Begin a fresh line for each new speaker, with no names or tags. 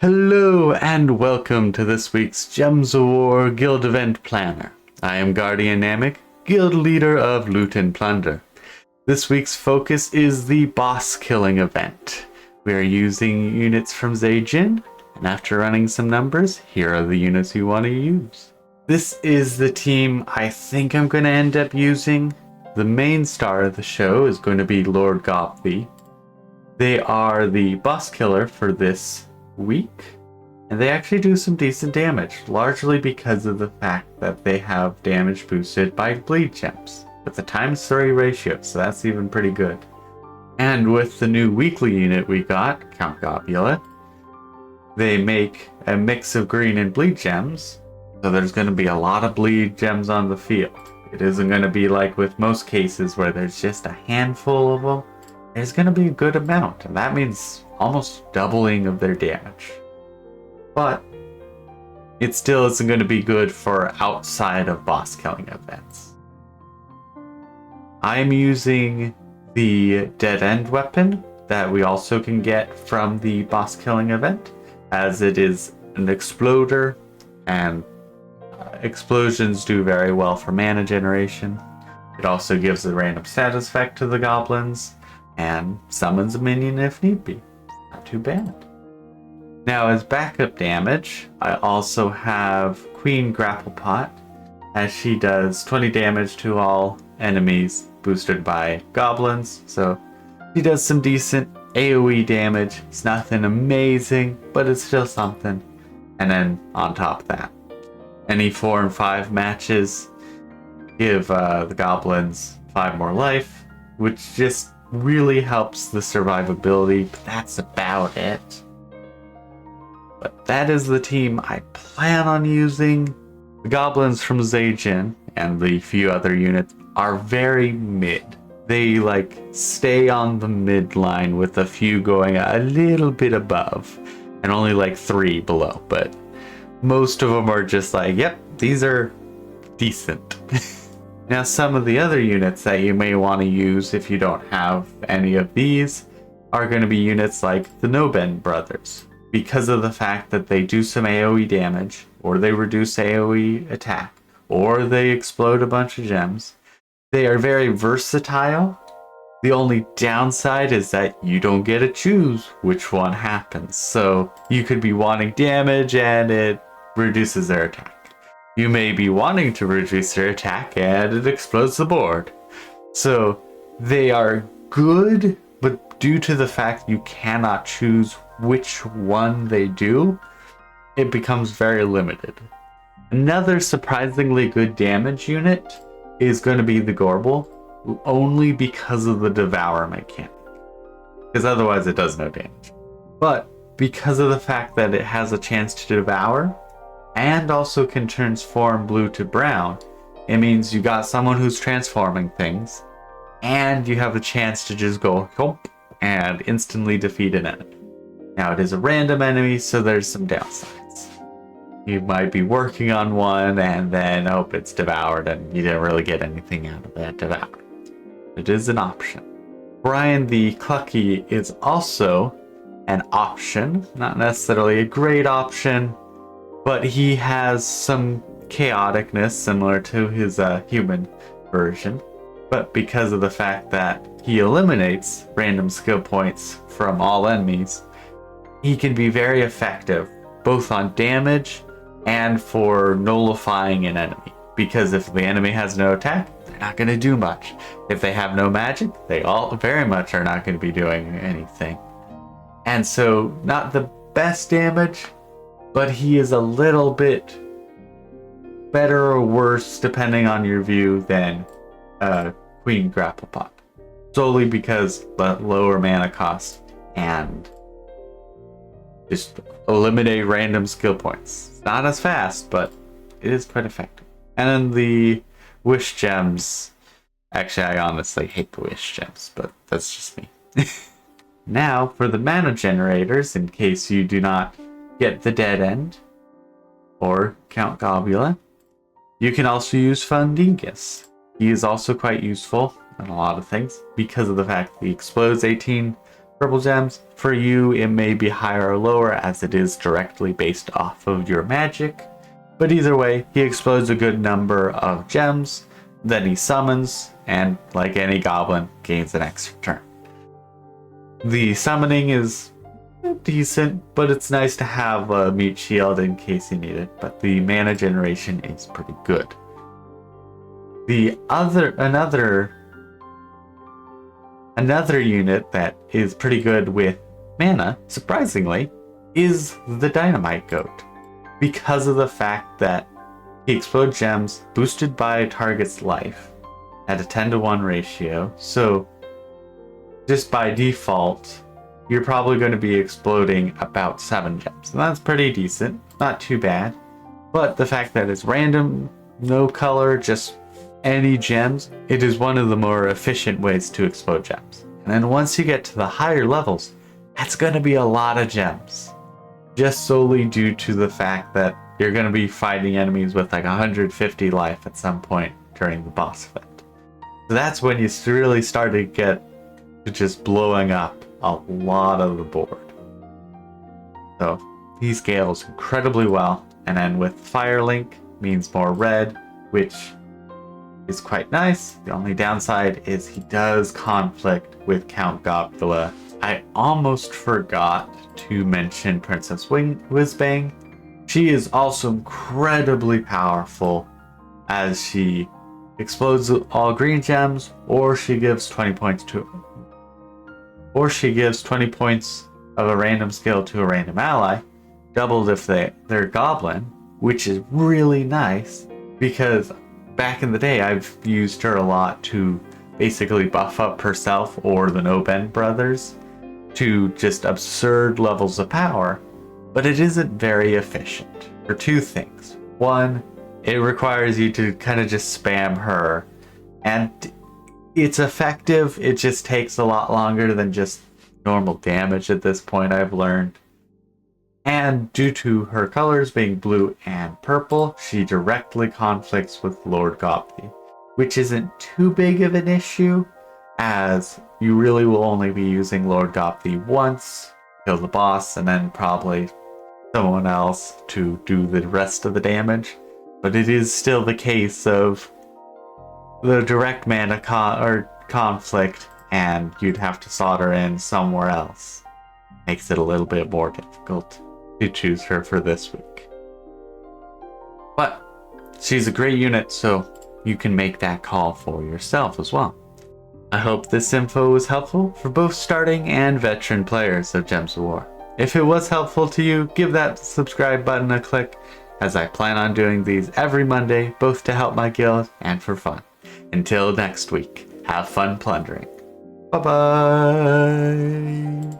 Hello and welcome to this week's Gems of War Guild Event Planner. I am Guardian Namek, Guild Leader of Loot and Plunder. This week's focus is the boss killing event. We are using units from Zaejin, and after running some numbers, here are the units you want to use. This is the team I think I'm going to end up using. The main star of the show is going to be Lord Gobby. They are the boss killer for this week, and they actually do some decent damage, largely because of the fact that they have damage boosted by bleed gems with a ×3 ratio, so that's even pretty good. And with the new weekly unit we got, Count Gobula, they make a mix of green and bleed gems, so there's going to be a lot of bleed gems on the field. It isn't going to be like with most cases where there's just a handful of them. There's going to be a good amount, and that means almost doubling of their damage. But it still isn't going to be good for outside of boss killing events. I'm using the dead end weapon that we also can get from the boss killing event, as it is an exploder, and explosions do very well for mana generation. It also gives a random status effect to the goblins, and summons a minion if need be. Not too bad. Now, as backup damage, I also have Queen Grapple Pot, as she does 20 damage to all enemies boosted by goblins. So she does some decent AoE damage. It's nothing amazing, but it's still something. And then on top of that, any 4 and 5 matches give the goblins 5 more life, which just really helps the survivability, but that's about it. But that is the team I plan on using. The goblins from Zaejin and the few other units are very mid. They stay on the mid line with a few going a little bit above and only 3 below, but most of them are just yep, these are decent. Now, some of the other units that you may want to use if you don't have any of these are going to be units like the Noben brothers, because of the fact that they do some AoE damage, or they reduce AoE attack, or they explode a bunch of gems. They are very versatile. The only downside is that you don't get to choose which one happens. So you could be wanting damage and it reduces their attack. You may be wanting to reduce their attack and it explodes the board. So they are good, but due to the fact you cannot choose which one they do, it becomes very limited. Another surprisingly good damage unit is going to be the Gorble, only because of the Devour mechanic. Because otherwise it does no damage. But because of the fact that it has a chance to devour, and also can transform blue to brown, it means you got someone who's transforming things, and you have a chance to just go hop and instantly defeat an enemy. Now, it is a random enemy, so there's some downsides. You might be working on one, and then it's devoured, and you didn't really get anything out of that devour. It is an option. Brian the Clucky is also an option, not necessarily a great option, but he has some chaoticness similar to his human version. But because of the fact that he eliminates random skill points from all enemies, he can be very effective, both on damage and for nullifying an enemy. Because if the enemy has no attack, they're not going to do much. If they have no magic, they all very much are not going to be doing anything. And so, not the best damage, but he is a little bit better or worse, depending on your view, than Queen Grapple Pot. Solely because the lower mana cost and just eliminate random skill points. It's not as fast, but it is quite effective. And then the Wish Gems. Actually, I honestly hate the Wish Gems, but that's just me. Now, for the mana generators, in case you do not get the dead end or Count Gobula, you can also use Fundingus. He is also quite useful in a lot of things because of the fact that he explodes 18 purple gems. For you, it may be higher or lower as it is directly based off of your magic. But either way, he explodes a good number of gems, then he summons, and like any goblin, gains an extra turn. The summoning is decent, but it's nice to have a mute shield in case you need it, but the mana generation is pretty good. Another unit that is pretty good with mana, surprisingly, is the Dynamite Goat. Because of the fact that he explodes gems boosted by a target's life at a 10-to-1 ratio, so just by default, you're probably going to be exploding about 7 gems. And that's pretty decent, not too bad. But the fact that it's random, no color, just any gems, it is one of the more efficient ways to explode gems. And then once you get to the higher levels, that's going to be a lot of gems. Just solely due to the fact that you're going to be fighting enemies with like 150 life at some point during the boss event. So that's when you really start to get to just blowing up a lot of the board. So he scales incredibly well. And then with Firelink means more red, which is quite nice. The only downside is he does conflict with Count Gobula. I almost forgot to mention Princess Whizbang. She is also incredibly powerful as she explodes all green gems, or she gives 20 points of a random skill to a random ally, doubled if they're goblin, which is really nice because back in the day I've used her a lot to basically buff up herself or the No-Ben brothers to just absurd levels of power, but it isn't very efficient for two things. One, it requires you to kind of just spam her, and it's effective, it just takes a lot longer than just normal damage at this point, I've learned. And due to her colors being blue and purple, she directly conflicts with Lord Gobby, which isn't too big of an issue, as you really will only be using Lord Gobby once, kill the boss, and then probably someone else to do the rest of the damage. But it is still the case of the direct mana conflict, and you'd have to solder in somewhere else. Makes it a little bit more difficult to choose her for this week. But she's a great unit, so you can make that call for yourself as well. I hope this info was helpful for both starting and veteran players of Gems of War. If it was helpful to you, give that subscribe button a click, as I plan on doing these every Monday, both to help my guild and for fun. Until next week, have fun plundering. Bye bye!